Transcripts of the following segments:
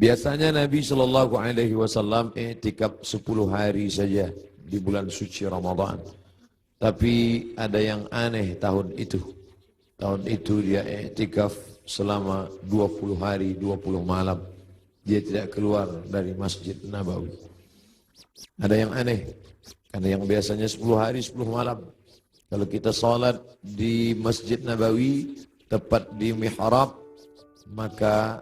Biasanya Nabi Shallallahu Alaihi Wasallam i'tikaf 10 hari saja di bulan suci Ramadan. Tapi ada yang aneh tahun itu. Tahun itu dia i'tikaf selama 20 hari, 20 malam. Dia tidak keluar dari Masjid Nabawi. Ada yang aneh. Karena yang biasanya 10 hari, 10 malam. Kalau kita salat di Masjid Nabawi, tepat di mihrab, maka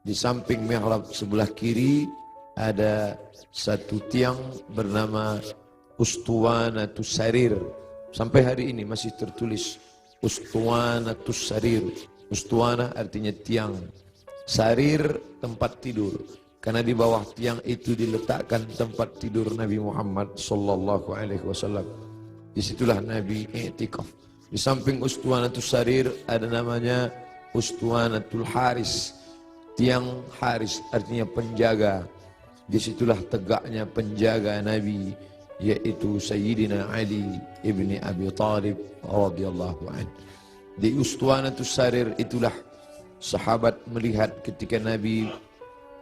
di samping mihrab sebelah kiri ada satu tiang bernama Ustuwanatus Sarir. Sampai hari ini masih tertulis Ustuwanatus Sarir. Ustuwana artinya tiang. Sarir tempat tidur. Karena di bawah tiang itu diletakkan tempat tidur Nabi Muhammad sallallahu alaihi wasallam. Disitulah Nabi i'tikaf. Di samping Ustuwanatus Sarir ada namanya Ustuwanatul Haris. Tiang Haris artinya penjaga. Disitulah tegaknya penjaga Nabi, yaitu Sayyidina Ali ibni Abi Talib radhiyallahu anhu. Di Ustuwanatus Sarir itulah sahabat melihat ketika Nabi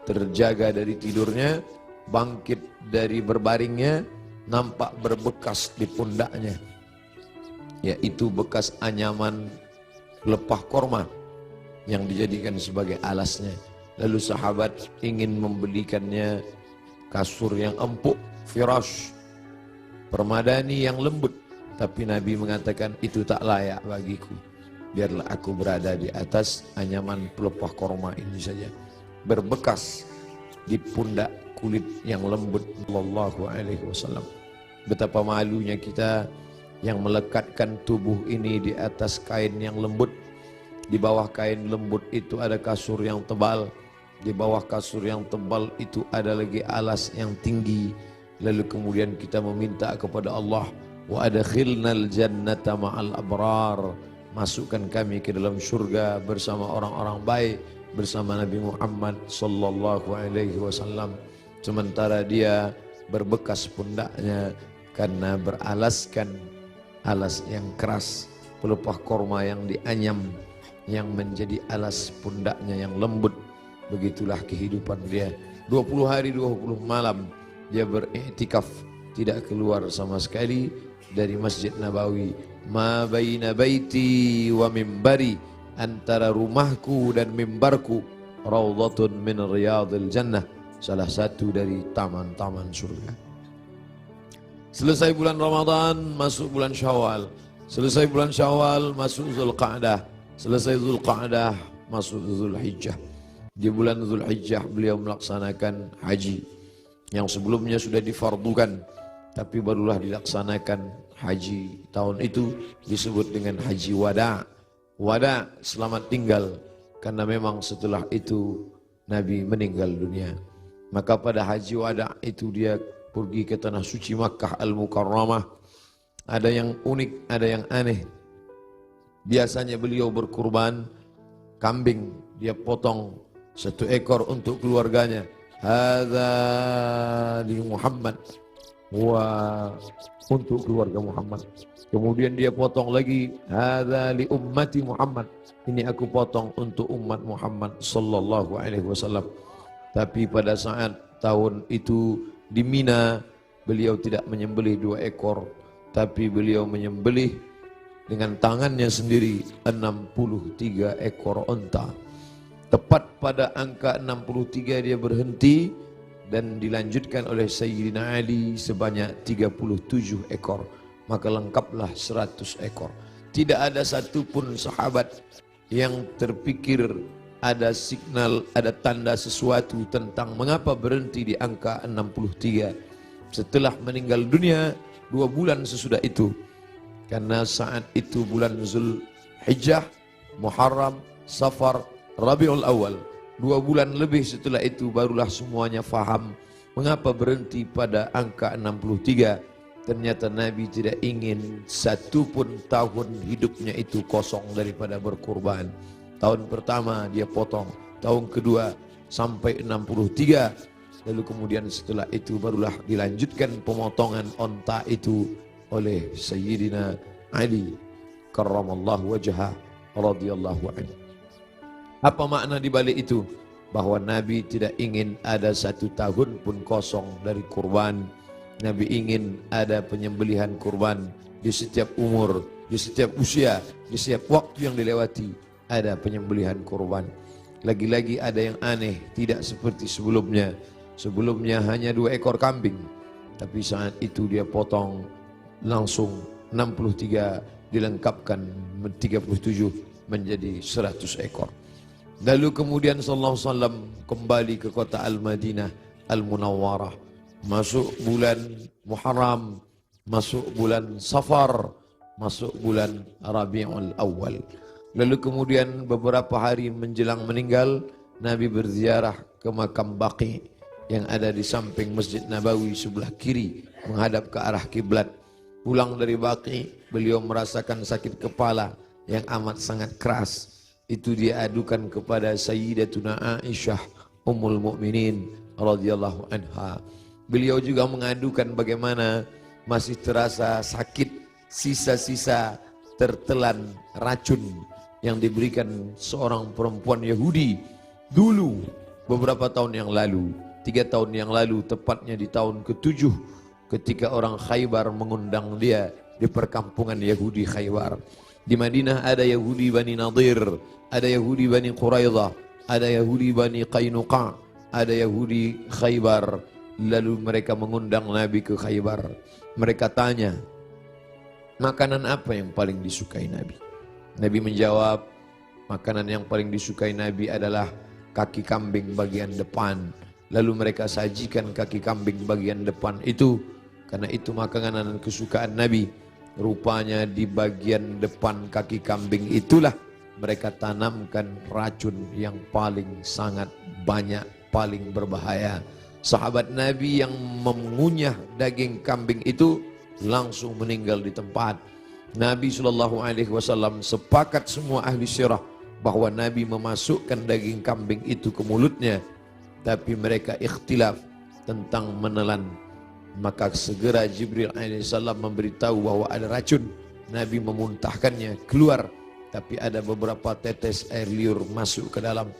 terjaga dari tidurnya, bangkit dari berbaringnya, nampak berbekas di pundaknya, yaitu bekas anyaman pelepah korma yang dijadikan sebagai alasnya. Lalu sahabat ingin membelikannya kasur yang empuk, firash, permadani yang lembut. Tapi Nabi mengatakan, itu tak layak bagiku. Biarlah aku berada di atas anyaman pelepah korma ini saja. Berbekas di pundak kulit yang lembut sallallahu alaihi wasallam. Betapa malunya kita yang melekatkan tubuh ini di atas kain yang lembut. Di bawah kain lembut itu ada kasur yang tebal. Di bawah kasur yang tebal itu ada lagi alas yang tinggi. Lalu kemudian kita meminta kepada Allah, wa adkhilnal jannata ma'al abrar. Masukkan kami ke dalam surga bersama orang-orang baik, bersama Nabi Muhammad sallallahu alaihi wasallam. Sementara dia berbekas pundaknya karena beralaskan alas yang keras, pelepah korma yang dianyam yang menjadi alas pundaknya yang lembut. Begitulah kehidupan dia. 20 hari 20 malam dia beriktikaf, tidak keluar sama sekali dari Masjid Nabawi. Ma baina baiti wa mimbari, antara rumahku dan mimbarku raudhatun min riyadil jannah, salah satu dari taman-taman surga. Selesai bulan Ramadan, masuk bulan Syawal. Selesai bulan Syawal, masuk Zulqa'dah. Selesai Zulqa'dah, masuk Zulhijjah. Di bulan Zulhijjah beliau melaksanakan haji yang sebelumnya sudah difardukan, tapi barulah dilaksanakan haji tahun itu, disebut dengan haji wada'. Wada', selamat tinggal, karena memang setelah itu Nabi meninggal dunia. Maka pada haji wada' itu dia pergi ke tanah suci Makkah Al-Mukarramah. Ada yang unik, ada yang aneh. Biasanya beliau berkurban kambing, dia potong 1 ekor untuk keluarganya. Hadza li Muhammad, wa untuk keluarga Muhammad. Kemudian dia potong lagi, hadza li ummati Muhammad, ini aku potong untuk umat Muhammad sallallahu alaihi wasallam. Tapi pada saat tahun itu di Mina, beliau tidak menyembelih 2 ekor, tapi beliau menyembelih dengan tangannya sendiri 63 ekor unta. Tepat pada angka 63 dia berhenti dan dilanjutkan oleh Sayyidina Ali sebanyak 37 ekor. Maka lengkaplah 100 ekor. Tidak ada satupun sahabat yang terpikir ada signal, ada tanda sesuatu tentang mengapa berhenti di angka 63. Setelah meninggal dunia 2 bulan sesudah itu. Karena saat itu bulan Zulhijjah, Muharram, Safar, Rabiul Awal. 2 bulan lebih setelah itu barulah semuanya faham mengapa berhenti pada angka 63. Ternyata Nabi tidak ingin satupun tahun hidupnya itu kosong daripada berkurban. Tahun pertama dia potong, tahun kedua sampai 63. Lalu kemudian setelah itu barulah dilanjutkan pemotongan onta itu oleh Sayyidina Ali karramallahu wajhah radhiyallahu anhu. Apa makna di balik itu? bahwa Nabi tidak ingin ada 1 tahun pun kosong dari kurban. Nabi ingin ada penyembelihan kurban di setiap umur, di setiap usia, di setiap waktu yang dilewati ada penyembelihan kurban. Lagi-lagi ada yang aneh, tidak seperti sebelumnya. Sebelumnya hanya 2 ekor kambing, tapi saat itu dia potong langsung 63, dilengkapkan 37 menjadi 100 ekor. Lalu kemudian sallallahu alaihi wasallam kembali ke kota Al-Madinah Al-Munawwarah. Masuk bulan Muharram, masuk bulan Safar, masuk bulan Rabiul Awal. Lalu kemudian beberapa hari menjelang meninggal, Nabi berziarah ke makam Baqi yang ada di samping Masjid Nabawi sebelah kiri menghadap ke arah kiblat. Pulang dari Baqi, beliau merasakan sakit kepala yang amat sangat keras. Itu dia adukan kepada Sayyidatuna Aisyah Ummul Mukminin radhiyallahu anha. Beliau juga mengadukan bagaimana masih terasa sakit sisa-sisa tertelan racun yang diberikan seorang perempuan Yahudi dulu beberapa tahun yang lalu, 3 tahun yang lalu, tepatnya di tahun ke-7 ketika orang Khaybar mengundang dia di perkampungan Yahudi Khaybar. Di Madinah ada Yahudi Bani Nadir, ada Yahudi Bani Quraidah, ada Yahudi Bani Qainuqa, ada Yahudi Khaybar. Lalu mereka mengundang Nabi ke Khaybar. Mereka tanya, makanan apa yang paling disukai Nabi? Nabi menjawab, makanan yang paling disukai Nabi adalah kaki kambing bagian depan. Lalu mereka sajikan kaki kambing bagian depan itu, karena itu makanan kesukaan Nabi. Rupanya di bagian depan kaki kambing itulah mereka tanamkan racun yang paling sangat banyak, paling berbahaya. Sahabat Nabi yang mengunyah daging kambing itu langsung meninggal di tempat. Nabi SAW sepakat semua ahli sirah bahwa Nabi memasukkan daging kambing itu ke mulutnya, tapi mereka ikhtilaf tentang menelan. Maka segera Jibril alaihissalam memberitahu bahwa ada racun. Nabi memuntahkannya keluar, tapi ada beberapa tetes air liur masuk ke dalam.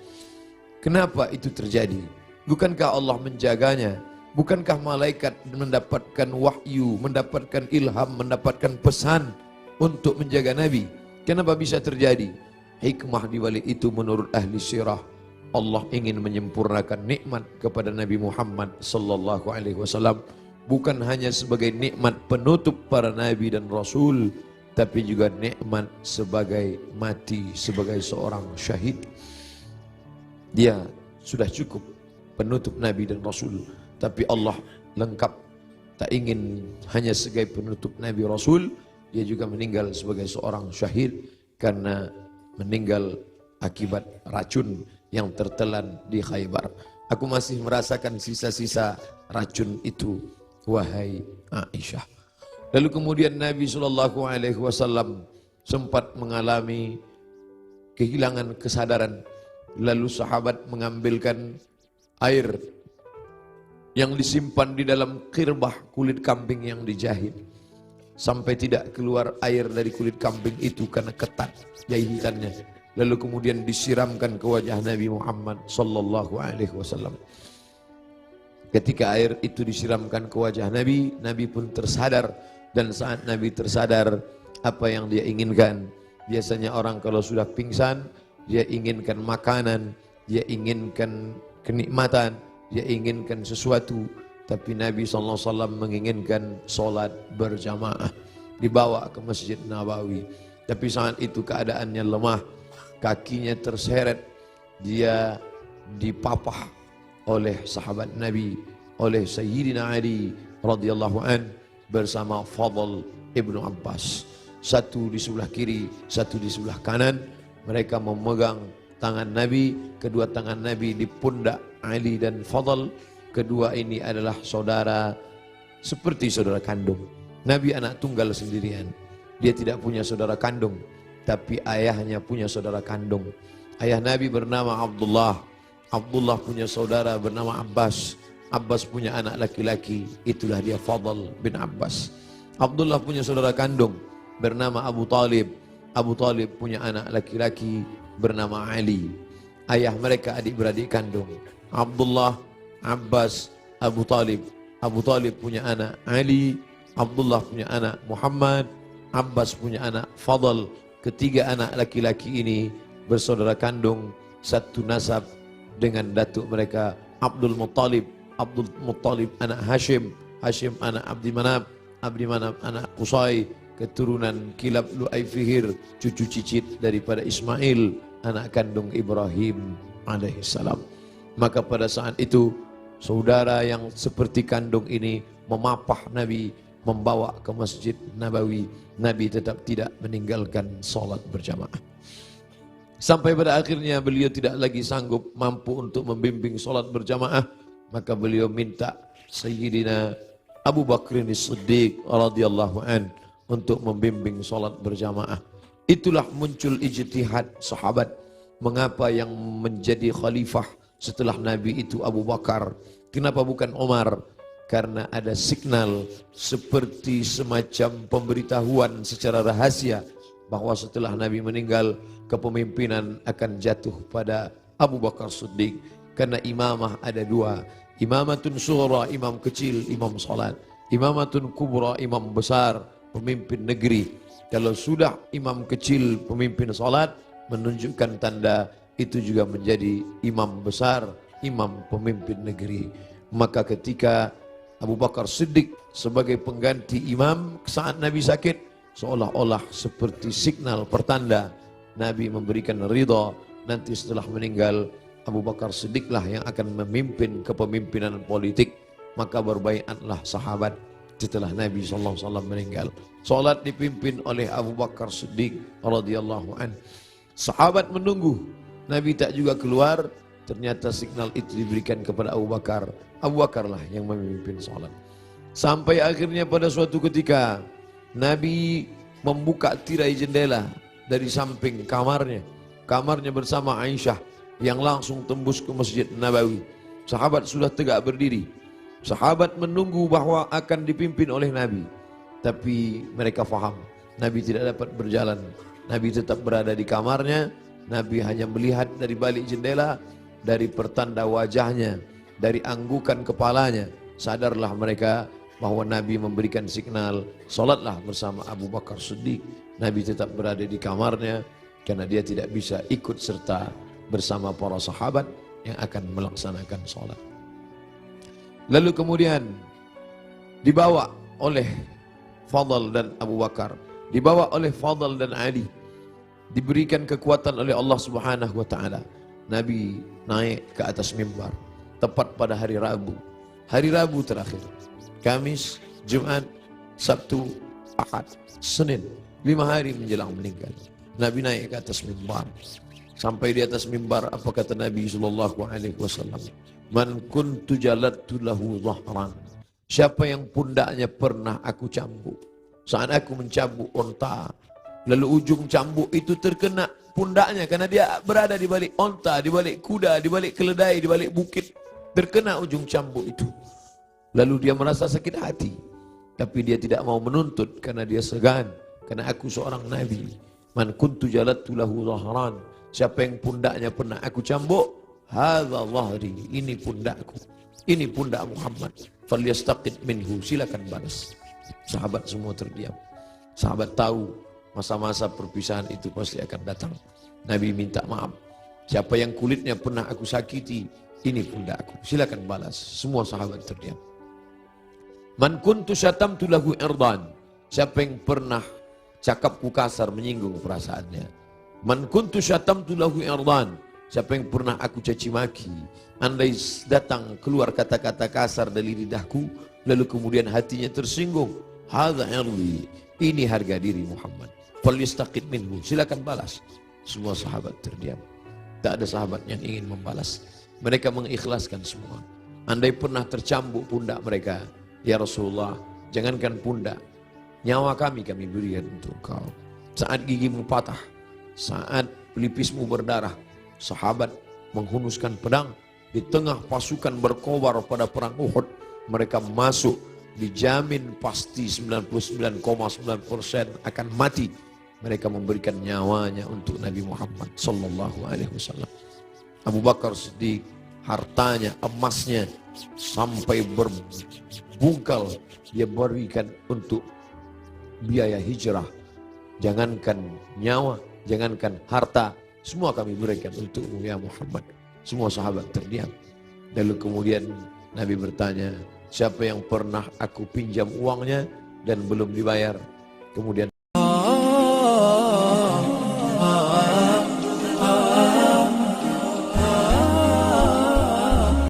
Kenapa itu terjadi? Bukankah Allah menjaganya? Bukankah malaikat mendapatkan wahyu, mendapatkan ilham, mendapatkan pesan untuk menjaga Nabi? Kenapa bisa terjadi? Hikmah di balik itu menurut ahli sirah, Allah ingin menyempurnakan nikmat kepada Nabi Muhammad sallallahu alaihi wasallam, bukan hanya sebagai nikmat penutup para nabi dan rasul, tapi juga nikmat sebagai mati sebagai seorang syahid. Dia sudah cukup penutup nabi dan rasul, tapi Allah lengkap, tak ingin hanya sebagai penutup nabi rasul, dia juga meninggal sebagai seorang syahid karena meninggal akibat racun yang tertelan di Khaybar. Aku masih merasakan sisa-sisa racun itu, wahai Aisyah. Lalu kemudian Nabi SAW sempat mengalami kehilangan kesadaran. Lalu sahabat mengambilkan air yang disimpan di dalam kirbah kulit kambing yang dijahit, sampai tidak keluar air dari kulit kambing itu karena ketat jahitannya. Lalu kemudian disiramkan ke wajah Nabi Muhammad sallallahu alaihi wasallam. Ketika air itu disiramkan ke wajah Nabi, Nabi pun tersadar. Dan saat Nabi tersadar, apa yang dia inginkan? Biasanya orang kalau sudah pingsan, dia inginkan makanan, dia inginkan kenikmatan, dia inginkan sesuatu. Tapi Nabi SAW menginginkan solat berjamaah, dibawa ke Masjid Nabawi. Tapi saat itu keadaannya lemah, kakinya terseret, dia dipapah oleh sahabat Nabi, oleh Sayyidina Ali radhiyallahu an bersama Fadl ibnu Abbas. Satu di sebelah kiri, satu di sebelah kanan. Mereka memegang tangan Nabi, kedua tangan Nabi di pundak Ali dan Fadl. Kedua ini adalah saudara, seperti saudara kandung. Nabi anak tunggal sendirian. Dia tidak punya saudara kandung, tapi ayahnya punya saudara kandung. Ayah Nabi bernama Abdullah. Abdullah punya saudara bernama Abbas. Abbas punya anak laki-laki, itulah dia Fadl bin Abbas. Abdullah punya saudara kandung bernama Abu Talib. Abu Talib punya anak laki-laki bernama Ali. ayah mereka adik-beradik kandung. Abdullah, Abbas, Abu Talib. Abu Talib punya anak Ali, Abdullah punya anak Muhammad, Abbas punya anak Fadl. Ketiga anak laki-laki ini bersaudara kandung, satu nasab dengan datuk mereka Abdul Muttalib. Abdul Muttalib anak Hashim, Hashim anak Abdi Manaf, Abdi Manaf anak Qusay, keturunan Kilab Lu'ay Fihir, cucu cicit daripada Ismail, anak kandung Ibrahim alaihissalam. Maka pada saat itu saudara yang seperti kandung ini memapah Nabi, membawa ke Masjid Nabawi. Nabi tetap tidak meninggalkan solat berjamaah. Sampai pada akhirnya beliau tidak lagi sanggup mampu untuk membimbing solat berjamaah. Maka beliau minta Sayyidina Abu Bakr As-Siddiq radhiyallahu an untuk membimbing solat berjamaah. Itulah muncul ijtihad sahabat. Mengapa yang menjadi khalifah setelah Nabi itu Abu Bakar? Kenapa bukan Umar? Karena ada signal seperti semacam pemberitahuan secara rahasia bahwa setelah Nabi meninggal kepemimpinan akan jatuh pada Abu Bakar Siddiq. Karena imamah ada dua, imamatun sughra, imam kecil, imam salat, imamatun kubra, imam besar, pemimpin negeri. Kalau sudah imam kecil, pemimpin salat, menunjukkan tanda itu juga menjadi imam besar, imam pemimpin negeri. Maka ketika Abu Bakar Siddiq sebagai pengganti imam saat Nabi sakit, seolah-olah seperti signal pertanda Nabi memberikan ridha, nanti setelah meninggal Abu Bakar Siddiqlah yang akan memimpin kepemimpinan politik. Maka berbaiatlah sahabat setelah Nabi SAW meninggal. Salat dipimpin oleh Abu Bakar Siddiq radhiyallahu an. Sahabat menunggu, Nabi tak juga keluar. Ternyata signal itu diberikan kepada Abu Bakar. Abu Bakarlah yang memimpin salat. Sampai akhirnya pada suatu ketika Nabi membuka tirai jendela dari samping kamarnya. Kamarnya bersama Aisyah yang langsung tembus ke Masjid Nabawi. Sahabat sudah tegak berdiri. Sahabat menunggu bahwa akan dipimpin oleh Nabi. Tapi mereka faham Nabi tidak dapat berjalan. Nabi tetap berada di kamarnya. Nabi hanya melihat dari balik jendela, dari pertanda wajahnya, dari anggukan kepalanya. Sadarlah mereka bahwa Nabi memberikan signal, salatlah bersama Abu Bakar Siddiq. Nabi tetap berada di kamarnya karena dia tidak bisa ikut serta bersama para sahabat yang akan melaksanakan salat. Lalu kemudian dibawa oleh Fadl dan Abu Bakar, dibawa oleh Fadl dan Ali, diberikan kekuatan oleh Allah Subhanahu wa taala. Nabi naik ke atas mimbar tepat pada hari Rabu. Hari Rabu terakhir. Kamis, Jumat, Sabtu, Ahad, Senin. 5 hari menjelang meninggal. Nabi naik ke atas mimbar. Sampai di atas mimbar apa kata Nabi sallallahu alaihi wasallam? Man kuntu jalattu lahu dhahran. Siapa yang pundaknya pernah aku cambuk. Saat aku mencambuk onta, lalu ujung cambuk itu terkena pundaknya karena dia berada di balik onta, di balik kuda, di balik keledai, di balik bukit. Terkena ujung cambuk itu. Lalu dia merasa sakit hati. Tapi dia tidak mau menuntut karena dia segan. Karena aku seorang Nabi. Man kuntu jalattu lahu dhahran. Siapa yang pundaknya pernah aku cambuk, hadza dhahri, ini pundakku. Ini pundak Muhammad. Falyastaqid minhu, silakan balas. Sahabat semua terdiam. Sahabat tahu masa-masa perpisahan itu pasti akan datang. Nabi minta maaf. Siapa yang kulitnya pernah aku sakiti, ini pundakku. Silakan balas. Semua sahabat terdiam. Man kuntu syatamtu lahu irdan. Siapa yang pernah cakapku kasar, menyinggung perasaannya. Man kuntu syatamtu lahu irdan. Siapa yang pernah aku caci maki, andai datang keluar kata-kata kasar dari lidahku, lalu kemudian hatinya tersinggung, hadza irdi, ini harga diri Muhammad. Falyastaqid minhu, silakan balas. Semua sahabat terdiam. Tak ada sahabat yang ingin membalas. Mereka mengikhlaskan semua. Andai pernah tercambuk pundak mereka, ya Rasulullah, jangankan pundak, nyawa kami berikan untuk kau. Saat gigimu patah, saat pelipismu berdarah, sahabat menghunuskan pedang di tengah pasukan berkobar pada perang Uhud. Mereka masuk, dijamin pasti 99,9% akan mati. Mereka memberikan nyawanya untuk Nabi Muhammad sallallahu alaihi wasallam. Abu Bakar Siddiq, hartanya, emasnya, sampai berbungkal dia berikan untuk biaya hijrah. Jangankan nyawa, jangankan harta, semua kami berikan untukmu ya Muhammad. Semua sahabat terdiam. Lalu kemudian Nabi bertanya, siapa yang pernah aku pinjam uangnya dan belum dibayar? Kemudian